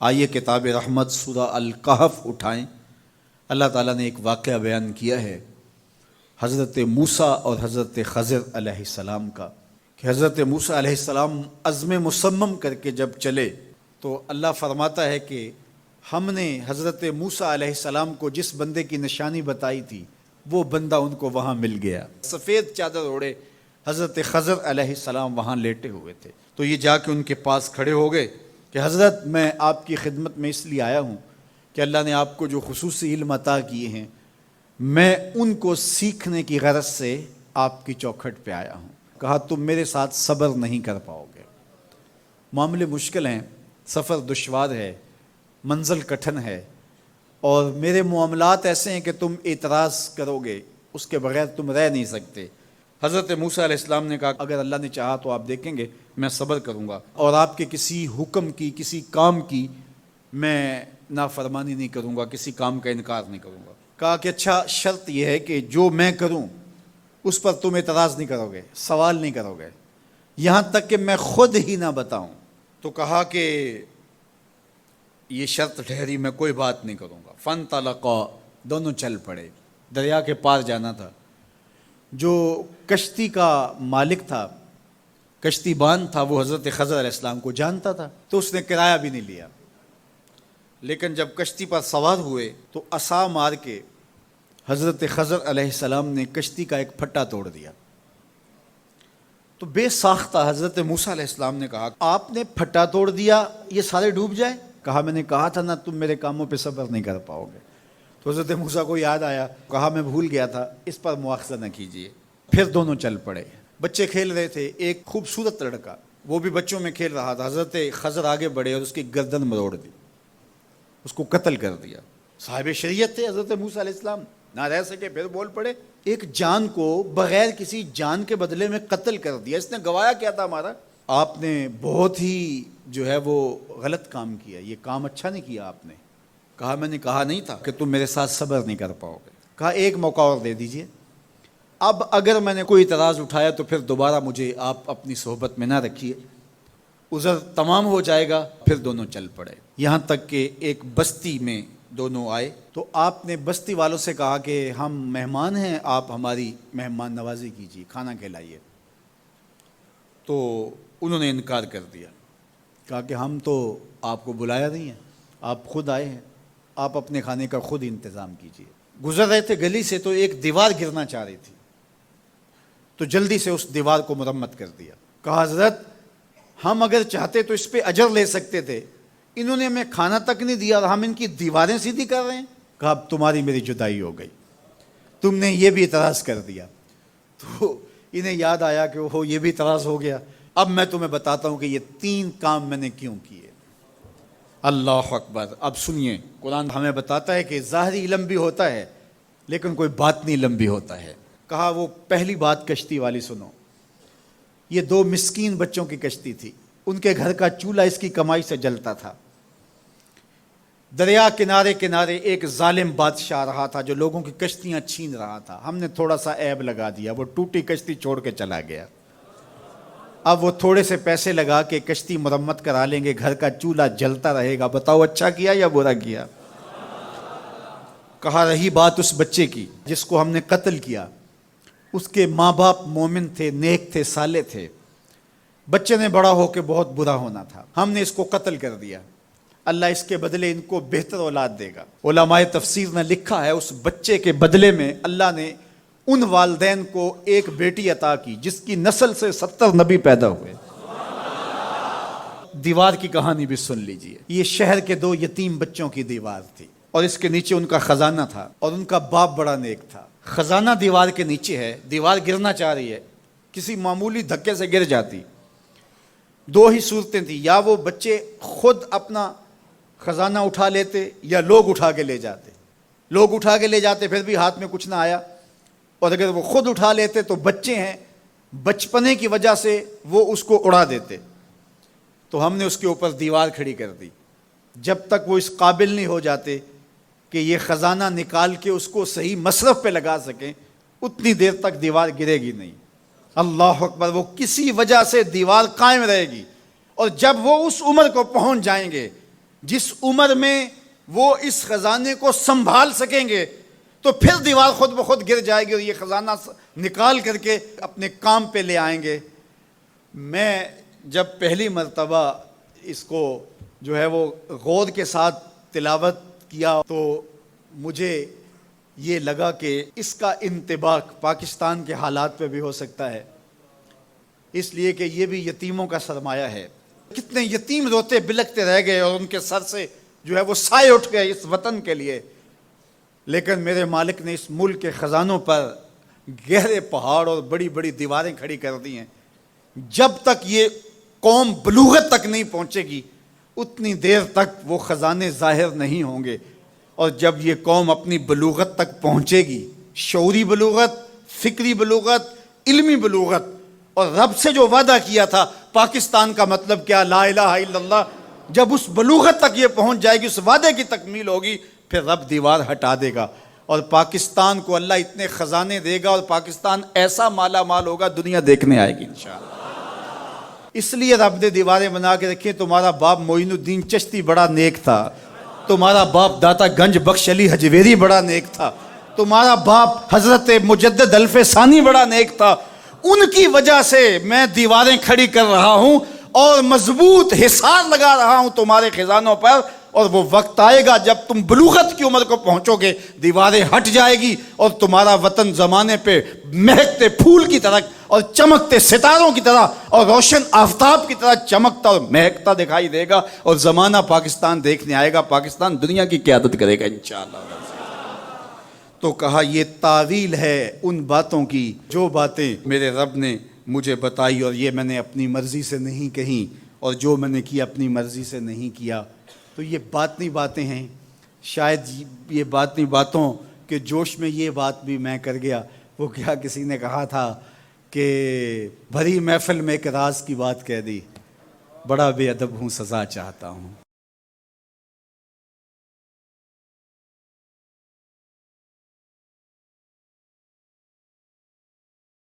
آئیے کتاب رحمت سورہ الکہف اٹھائیں۔ اللہ تعالیٰ نے ایک واقعہ بیان کیا ہے حضرت موسیٰ اور حضرت خضر علیہ السلام کا، کہ حضرت موسیٰ علیہ السلام عزم مصمم کر کے جب چلے تو اللہ فرماتا ہے کہ ہم نے حضرت موسیٰ علیہ السلام کو جس بندے کی نشانی بتائی تھی وہ بندہ ان کو وہاں مل گیا۔ سفید چادر اوڑھے حضرت خضر علیہ السلام وہاں لیٹے ہوئے تھے، تو یہ جا کے ان کے پاس کھڑے ہو گئے کہ حضرت میں آپ کی خدمت میں اس لیے آیا ہوں کہ اللہ نے آپ کو جو خصوصی علم عطا کیے ہیں میں ان کو سیکھنے کی غرض سے آپ کی چوکھٹ پہ آیا ہوں۔ کہا تم میرے ساتھ صبر نہیں کر پاؤ گے، معاملے مشکل ہیں، سفر دشوار ہے، منزل کٹھن ہے، اور میرے معاملات ایسے ہیں کہ تم اعتراض کرو گے اس کے بغیر تم رہ نہیں سکتے۔ حضرت موسیٰ علیہ السلام نے کہا اگر اللہ نے چاہا تو آپ دیکھیں گے میں صبر کروں گا اور آپ کے کسی حکم کی کسی کام کی میں نافرمانی نہیں کروں گا، کسی کام کا انکار نہیں کروں گا۔ کہا کہ اچھا شرط یہ ہے کہ جو میں کروں اس پر تم اعتراض نہیں کرو گے، سوال نہیں کرو گے، یہاں تک کہ میں خود ہی نہ بتاؤں۔ تو کہا کہ یہ شرط ٹھہری، میں کوئی بات نہیں کروں گا۔ فانطلقا، دونوں چل پڑے، دریا کے پار جانا تھا۔ جو کشتی کا مالک تھا، کشتی بان تھا، وہ حضرت خضر علیہ السلام کو جانتا تھا تو اس نے کرایہ بھی نہیں لیا، لیکن جب کشتی پر سوار ہوئے تو عصا مار کے حضرت خضر علیہ السلام نے کشتی کا ایک پھٹا توڑ دیا۔ تو بے ساختہ حضرت موسیٰ علیہ السلام نے کہا آپ نے پھٹا توڑ دیا، یہ سارے ڈوب جائے؟ کہا میں نے کہا تھا نا تم میرے کاموں پہ صبر نہیں کر پاؤ گے۔ تو حضرت موسیٰ کو یاد آیا، کہا میں بھول گیا تھا، اس پر مواخذہ نہ کیجیے۔ پھر دونوں چل پڑے، بچے کھیل رہے تھے، ایک خوبصورت لڑکا وہ بھی بچوں میں کھیل رہا تھا۔ حضرت خضر آگے بڑھے اور اس کی گردن مروڑ دی، اس کو قتل کر دیا۔ صاحب شریعت تھے حضرت موسیٰ علیہ السلام، نہ رہ سکے، پھر بول پڑے ایک جان کو بغیر کسی جان کے بدلے میں قتل کر دیا، اس نے گوایا کیا تھا ہمارا؟ آپ نے بہت ہی جو ہے وہ غلط کام کیا، یہ کام اچھا نہیں کیا آپ نے۔ کہا میں نے کہا نہیں تھا کہ تم میرے ساتھ صبر نہیں کر پاؤ گے۔ کہا ایک موقع اور دے دیجئے، اب اگر میں نے کوئی اعتراض اٹھایا تو پھر دوبارہ مجھے آپ اپنی صحبت میں نہ رکھیے، عذر تمام ہو جائے گا۔ پھر دونوں چل پڑے، یہاں تک کہ ایک بستی میں دونوں آئے تو آپ نے بستی والوں سے کہا کہ ہم مہمان ہیں، آپ ہماری مہمان نوازی کیجیے، کھانا کھلائیے۔ تو انہوں نے انکار کر دیا، کہا کہ ہم تو آپ کو بلایا نہیں ہے، آپ خود آئے ہیں، آپ اپنے کھانے کا خود انتظام کیجیے۔ گزر رہے تھے گلی سے تو ایک دیوار گرنا چاہ رہی تھی، تو جلدی سے اس دیوار کو مرمت کر دیا۔ کہا حضرت ہم اگر چاہتے تو اس پہ اجر لے سکتے تھے، انہوں نے ہمیں کھانا تک نہیں دیا اور ہم ان کی دیواریں سیدھی کر رہے ہیں۔ کہا اب تمہاری میری جدائی ہو گئی، تم نے یہ بھی اعتراض کر دیا۔ تو انہیں یاد آیا کہ وہ یہ بھی اعتراض ہو گیا۔ اب میں تمہیں بتاتا ہوں کہ یہ 3 کام میں نے کیوں کیے۔ اللہ اکبر۔ اب سنیے، قرآن ہمیں بتاتا ہے کہ ظاہری علم بھی ہوتا ہے لیکن کوئی باطنی علم بھی ہوتا ہے۔ کہا وہ پہلی بات کشتی والی سنو، یہ 2 مسکین بچوں کی کشتی تھی، ان کے گھر کا چولہا اس کی کمائی سے جلتا تھا۔ دریا کنارے کنارے ایک ظالم بادشاہ رہا تھا جو لوگوں کی کشتیاں چھین رہا تھا، ہم نے تھوڑا سا عیب لگا دیا، وہ ٹوٹی کشتی چھوڑ کے چلا گیا۔ اب وہ تھوڑے سے پیسے لگا کے کشتی مرمت کرا لیں گے، گھر کا چولہا جلتا رہے گا، بتاؤ اچھا کیا یا برا کیا؟ کہا رہی بات اس بچے کی جس کو ہم نے قتل کیا، اس کے ماں باپ مومن تھے، نیک تھے، صالح تھے، بچے نے بڑا ہو کے بہت برا ہونا تھا، ہم نے اس کو قتل کر دیا، اللہ اس کے بدلے ان کو بہتر اولاد دے گا۔ علماء تفسیر نے لکھا ہے اس بچے کے بدلے میں اللہ نے ان والدین کو ایک بیٹی عطا کی جس کی نسل سے 70 نبی پیدا ہوئے۔ دیوار کی کہانی بھی سن لیجئے، یہ شہر کے 2 یتیم بچوں کی دیوار تھی اور اس کے نیچے ان کا خزانہ تھا اور ان کا باپ بڑا نیک تھا۔ خزانہ دیوار کے نیچے ہے، دیوار گرنا چاہ رہی ہے، کسی معمولی دھکے سے گر جاتی۔ 2 ہی صورتیں تھیں، یا وہ بچے خود اپنا خزانہ اٹھا لیتے یا لوگ اٹھا کے لے جاتے۔ لوگ اٹھا کے لے جاتے پھر بھی ہاتھ میں کچھ نہ آیا، اور اگر وہ خود اٹھا لیتے تو بچے ہیں، بچپنے کی وجہ سے وہ اس کو اڑا دیتے۔ تو ہم نے اس کے اوپر دیوار کھڑی کر دی، جب تک وہ اس قابل نہیں ہو جاتے کہ یہ خزانہ نکال کے اس کو صحیح مصرف پہ لگا سکیں، اتنی دیر تک دیوار گرے گی نہیں۔ اللہ اکبر۔ وہ کسی وجہ سے دیوار قائم رہے گی، اور جب وہ اس عمر کو پہنچ جائیں گے جس عمر میں وہ اس خزانے کو سنبھال سکیں گے تو پھر دیوار خود بخود گر جائے گی اور یہ خزانہ نکال کر کے اپنے کام پہ لے آئیں گے۔ میں جب پہلی مرتبہ اس کو جو ہے وہ غور کے ساتھ تلاوت کیا تو مجھے یہ لگا کہ اس کا انطباق پاکستان کے حالات پہ بھی ہو سکتا ہے، اس لیے کہ یہ بھی یتیموں کا سرمایہ ہے۔ کتنے یتیم روتے بلکتے رہ گئے اور ان کے سر سے جو ہے وہ سائے اٹھ گئے اس وطن کے لیے، لیکن میرے مالک نے اس ملک کے خزانوں پر گہرے پہاڑ اور بڑی بڑی دیواریں کھڑی کر دی ہیں۔ جب تک یہ قوم بلوغت تک نہیں پہنچے گی اتنی دیر تک وہ خزانے ظاہر نہیں ہوں گے، اور جب یہ قوم اپنی بلوغت تک پہنچے گی، شعوری بلوغت، فکری بلوغت، علمی بلوغت، اور رب سے جو وعدہ کیا تھا پاکستان کا مطلب کیا، لا الہ الا اللہ، جب اس بلوغت تک یہ پہنچ جائے گی، اس وعدے کی تکمیل ہوگی، پھر رب دیوار ہٹا دے گا اور پاکستان کو اللہ اتنے خزانے دے گا اور پاکستان ایسا مالا مال ہوگا دنیا دیکھنے آئے گی انشاءاللہ۔ اس لیے رب نے دیواریں بنا کے رکھی۔ تمہارا باپ معین الدین چشتی بڑا نیک تھا، تمہارا باپ داتا گنج بخش علی حجویری بڑا نیک تھا، تمہارا باپ حضرت مجدد الف ثانی بڑا نیک تھا، ان کی وجہ سے میں دیواریں کھڑی کر رہا ہوں اور مضبوط حصار لگا رہا ہوں تمہارے خزانوں پر، اور وہ وقت آئے گا جب تم بلوغت کی عمر کو پہنچو گے دیواریں ہٹ جائے گی اور تمہارا وطن زمانے پہ مہکتے پھول کی طرح اور چمکتے ستاروں کی طرح اور روشن آفتاب کی طرح چمکتا اور مہکتا دکھائی دے گا، اور زمانہ پاکستان دیکھنے آئے گا، پاکستان دنیا کی قیادت کرے گا انشاءاللہ۔ تو کہا یہ تعویل ہے ان باتوں کی جو باتیں میرے رب نے مجھے بتائی، اور یہ میں نے اپنی مرضی سے نہیں کہیں، اور جو میں نے کیا اپنی مرضی سے نہیں کیا۔ تو یہ باطنی باتیں ہیں، شاید یہ باطنی باتوں کے جوش میں یہ بات بھی میں کر گیا۔ وہ کیا کسی نے کہا تھا کہ بھری محفل میں ایک راز کی بات کہہ دی، بڑا بے ادب ہوں سزا چاہتا ہوں۔